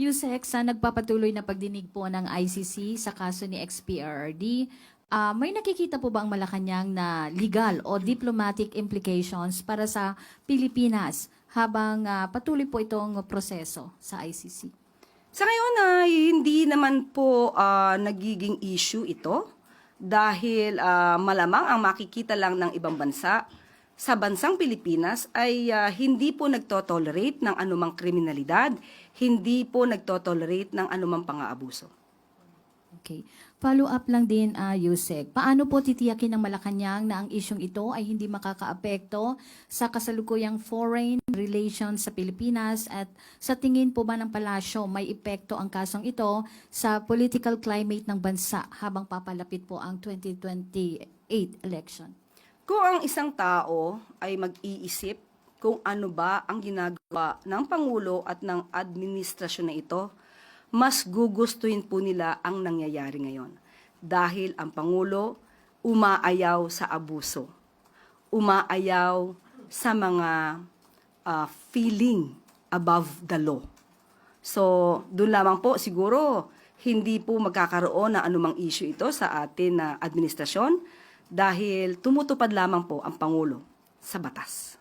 Yusek, sa nagpapatuloy na pagdinig po ng ICC sa kaso ni XPRRD, may nakikita po ba ang Malacanang na legal o diplomatic implications para sa Pilipinas habang patuloy po itong proseso sa ICC? Sa ngayon ay hindi naman po nagiging issue ito dahil malamang ang makikita lang ng ibang bansa sa bansang Pilipinas ay hindi po nagtotolerate ng anumang kriminalidad, hindi po nagtotolerate ng anumang pang-aabuso. Okay. Follow up lang din, Yusek. Paano po titiyakin ng Malacanang na ang isyong ito ay hindi makakaapekto sa kasalukuyang foreign relations sa Pilipinas at sa tingin po ba ng palasyo may epekto ang kasong ito sa political climate ng bansa habang papalapit po ang 2028 election? Kung ang isang tao ay mag-iisip kung ano ba ang ginagawa ng Pangulo at ng administrasyon na ito, mas gugustuhin po nila ang nangyayari ngayon. Dahil ang Pangulo umaayaw sa abuso, umaayaw sa mga feeling above the law. So, doon lamang po siguro hindi po magkakaroon na anumang issue ito sa atin na administrasyon dahil tumutupad lamang po ang Pangulo sa batas.